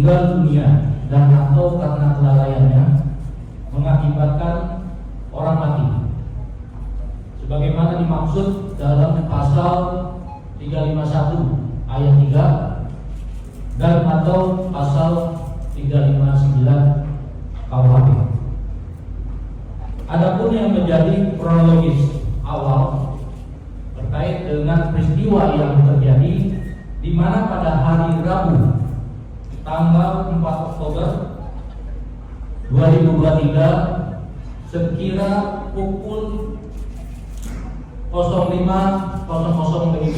meninggal dunia dan atau karena kelalaiannya mengakibatkan orang mati, sebagaimana dimaksud dalam pasal 351 ayat 3 dan atau pasal 359 KUHP. Adapun yang menjadi kronologis awal terkait dengan peristiwa yang terjadi, di mana pada hari Rabu tanggal 4 Oktober 2023 sekira pukul 05.00 WIB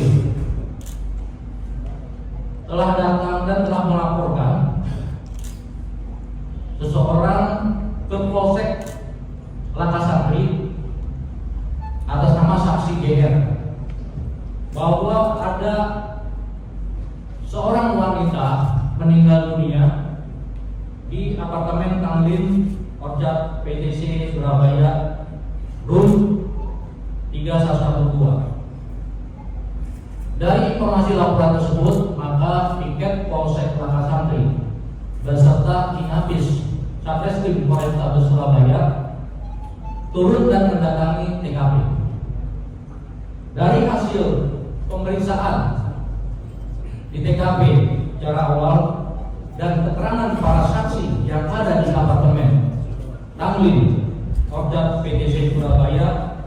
telah datang dan telah melaporkan seseorang ke Polsek Lakasantri atas nama saksi GR bahwa ada seorang wanita meninggal dunia di apartemen Tanglin Orchard PTC Surabaya room 3112. Dari informasi laporan tersebut, maka tiket Polsek Lakasantri beserta Inapis Satreskrim Polrestabes Surabaya turun dan mendatangi TKP. Dari hasil pemeriksaan di TKP secara awal dan keterangan para saksi yang ada di apartemen Tanglin Orchard PTC Surabaya,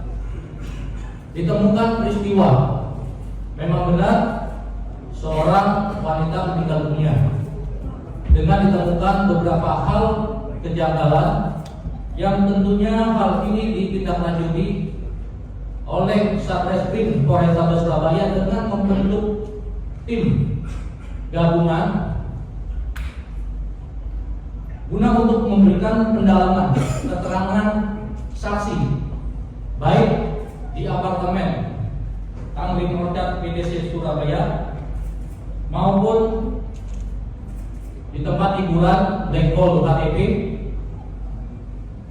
ditemukan peristiwa memang benar seorang wanita meninggal dunia dengan ditemukan beberapa hal kejanggalan yang tentunya hal ini ditindaklanjuti oleh Satreskrim Polrestabes Surabaya dengan membentuk tim gabungan guna untuk memberikan pendalaman keterangan saksi baik di apartemen Tanglin Orchard PTC Surabaya maupun di tempat hiburan Black Hole KTP,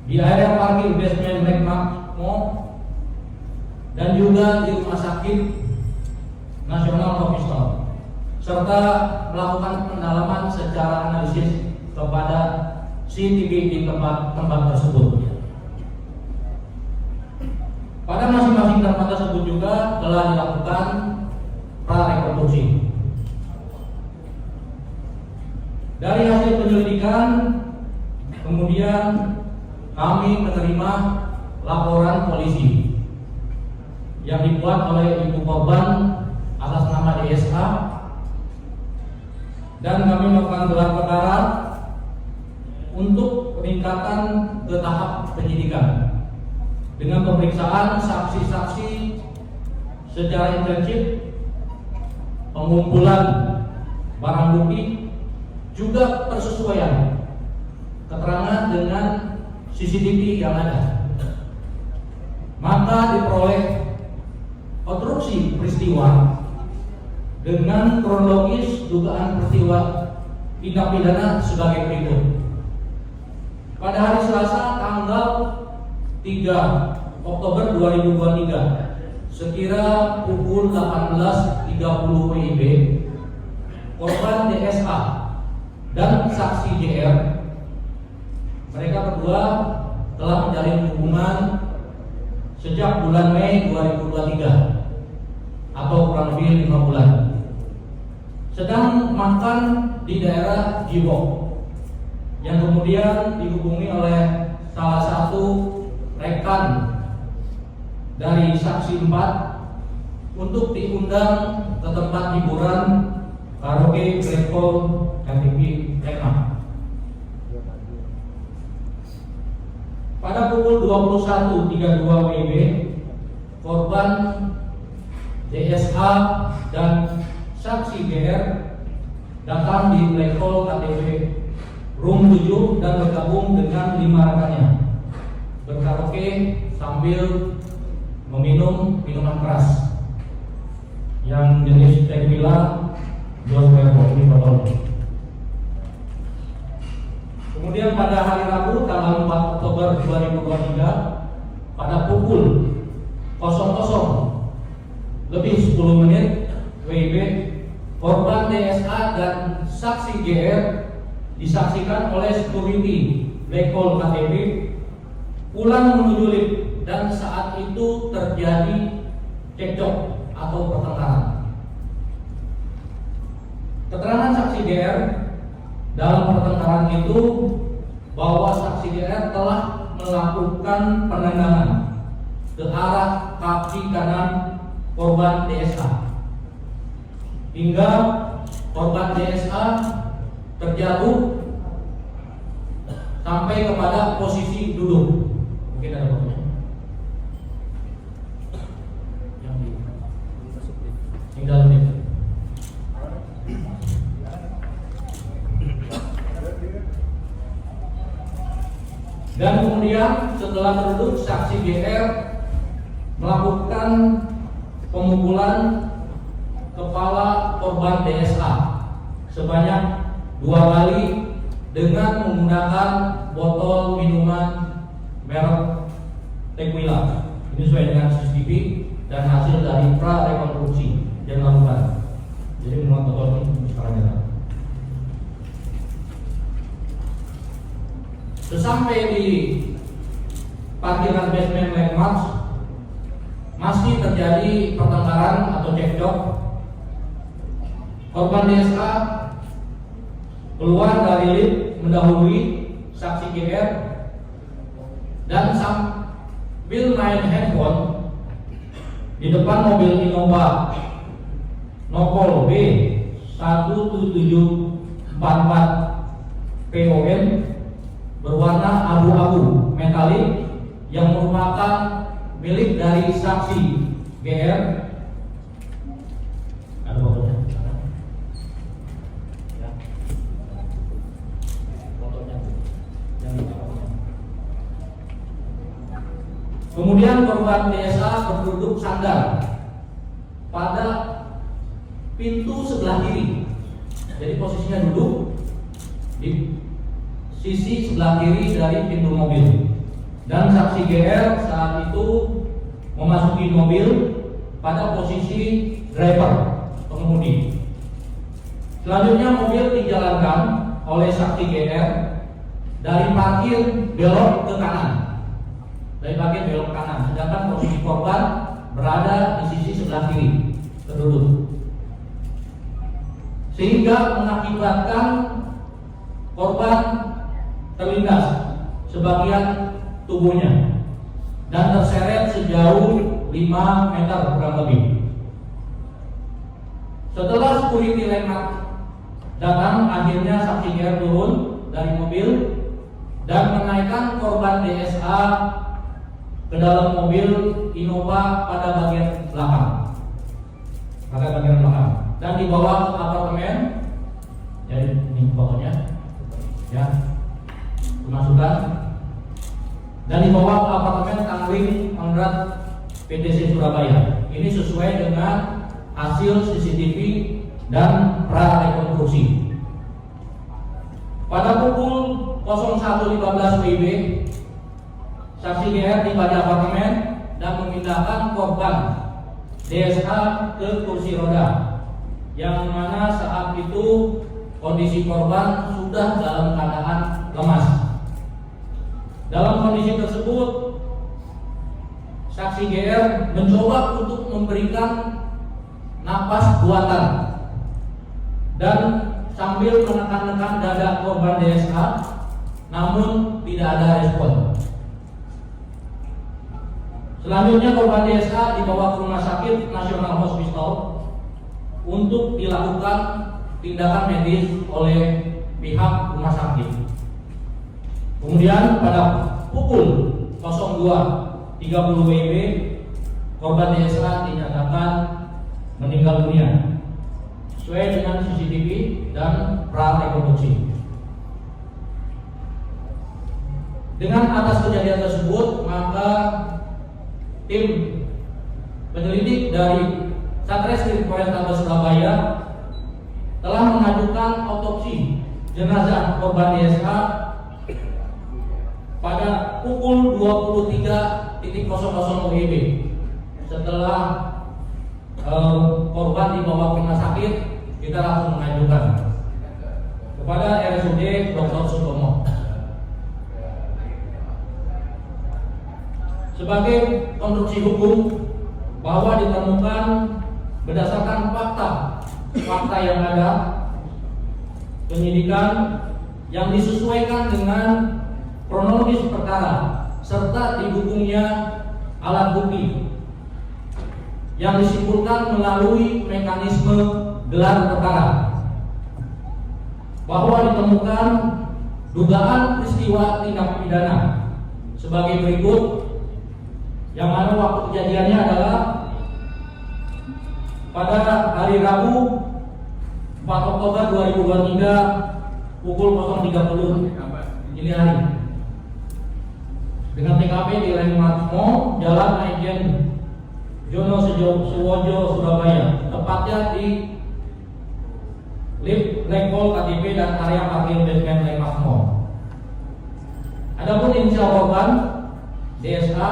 di area parkir basement Black Mall, dan juga di Rumah Sakit Nasional Hospital, serta melakukan pendalaman secara analisis kepada CCTV di tempat tersebut. Pada masing-masing tempat tersebut juga telah dilakukan prarekonstruksi. Dari hasil penyelidikan, kemudian kami menerima laporan polisi yang dibuat oleh ibu korban atas nama DSA, dan kami melakukan gelar perkara untuk peningkatan ke tahap penyidikan dengan pemeriksaan saksi-saksi secara intensif, pengumpulan barang bukti, juga persesuaian keterangan dengan CCTV yang ada. Maka diperoleh konstruksi peristiwa dengan kronologis dugaan peristiwa tindak pidana sebagai berikut. Pada hari Selasa tanggal 3 Oktober 2023 sekira pukul 18.30 WIB, korban DSA dan saksi JR, mereka berdua telah menjalin hubungan sejak bulan Mei 2023 atau kurang lebih 5 bulan, sedang makan di daerah Jibok, yang kemudian dihubungi oleh salah satu rekan dari saksi 4 untuk diundang ke tempat hiburan karaoke Black Hole KTP Rekam. Pada pukul 21.32 WIB, korban DSA dan saksi GR datang di Black Hole KTP room 7 dan bergabung dengan 5 rekannya berkaraoke sambil meminum minuman keras yang jenis tequila 2,5 botol. Kemudian pada hari Rabu tanggal 4 Oktober 2023 pada pukul 00:10 WIB, korban DSA dan saksi GR disaksikan oleh security Black Hole KTP pulang menuju lift dan saat itu terjadi cekcok atau pertengkaran. Keterangan saksi GR dalam pertengkaran itu bahwa saksi GR telah melakukan penendangan ke arah kaki kanan korban DSA hingga korban DSA terjatuh sampai kepada posisi duduk. Mungkin ada fotonya yang di dalam ini. Dan kemudian setelah terduduk, saksi GR melakukan pemukulan kepala korban DSA sebanyak 2 kali dengan menggunakan botol minuman merek Tequila. Ini sesuai dengan CCTV dan hasil dari pra-rekonstruksi yang dilakukan. Jadi minuman botol ini sekarang ya. Sesampai di parkiran basement Landmark masih terjadi pertengkaran atau cekcok. Korban DSA keluar dari lift mendahului saksi GR dan sambil main handphone di depan mobil Innova Nopol B 17744 PON berwarna abu-abu metalik yang merupakan milik dari saksi GR. Ada fotonya? Ya. Fotonya. Kemudian korban DSA berduduk sandar pada pintu sebelah kiri. Jadi posisinya duduk di sisi sebelah kiri dari pintu mobil. Dan saksi GR saat itu memasuki mobil pada posisi driver, pengemudi. Selanjutnya mobil dijalankan oleh saksi GR dari parkir belok ke kanan. Sedangkan posisi korban berada di sisi sebelah kiri, terduduk. Sehingga mengakibatkan korban terlindas sebagian tubuhnya dan terseret sejauh 5 meter kurang lebih. Setelah security landmark datang, akhirnya saksi GR turun dari mobil dan menaikkan korban DSA ke dalam mobil Innova pada bagian belakang, dan dibawa ke apartemen. Jadi ini fotonya, ya, dimasukkan dan dibawa ke apartemen Tangling Mangrat PTC Surabaya. Ini sesuai dengan hasil CCTV dan pra-rekonstruksi. Pada pukul 01.15 WIB, saksi GR tiba di apartemen dan memindahkan korban DSA ke kursi roda, yang mana saat itu kondisi korban sudah dalam keadaan lemas. Dalam kondisi tersebut, saksi GR mencoba untuk memberikan napas buatan dan sambil menekan-nekan dada korban DSA, namun tidak ada respon. Selanjutnya korban DSA dibawa ke Rumah Sakit Nasional Hospital untuk dilakukan tindakan medis oleh pihak rumah sakit. Kemudian pada pukul 02.30 WIB, korban DSA dinyatakan meninggal dunia sesuai dengan CCTV dan pra-rekonstruksi. Dengan atas kejadian tersebut, maka tim penyelidik dari Satreskrim Polrestabes Surabaya telah mengajukan otopsi jenazah korban DSA pada pukul 23.00 WIB. Setelah korban dibawa ke rumah sakit, kita langsung mengajukan kepada RSUD Dr. Sutomo. Sebagai konstruksi hukum bahwa ditemukan berdasarkan fakta yang ada, penyidikan yang disesuaikan dengan kronologis perkara serta didukungnya alat bukti yang disimpulkan melalui mekanisme gelar perkara, bahwa ditemukan dugaan peristiwa tindak pidana sebagai berikut, yang mana waktu kejadiannya adalah pada hari Rabu 4 Oktober 2023 pukul 0.30 dini hari dengan TKP di Landmark Mall, Jalan Maijen Jono Suwojo, Surabaya, tepatnya di lift level KTP dan area parkir basement Landmark Mall. Adapun inisial korban DSA,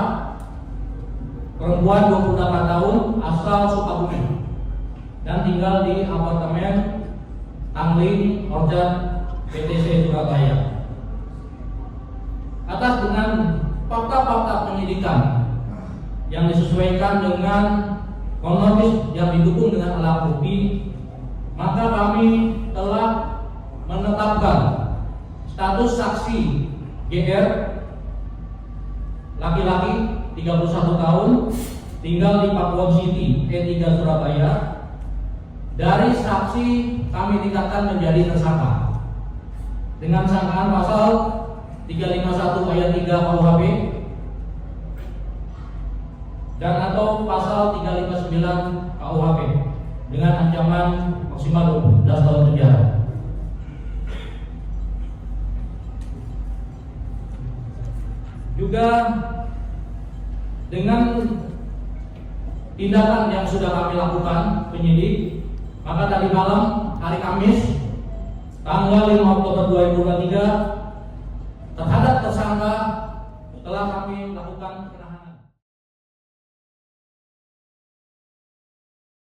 perempuan 28 tahun, asal Sukabumi dan tinggal di apartemen Tangling Orchard PTC Surabaya. Atas dengan fakta-fakta penyidikan yang disesuaikan dengan kronologis yang didukung dengan alat bukti, maka kami telah menetapkan status saksi GR, laki-laki 31 tahun, tinggal di Pakuwon City, E3 Surabaya. Dari saksi kami tingkatkan menjadi tersangka dengan sangkaan pasal 351 ayat 3 KUHP dan atau pasal 359 KUHP dengan ancaman maksimal 12 tahun penjara. Juga dengan tindakan yang sudah kami lakukan penyidik, maka tadi malam hari Kamis tanggal 5 Oktober 2023 terhadap tersangka telah kami lakukan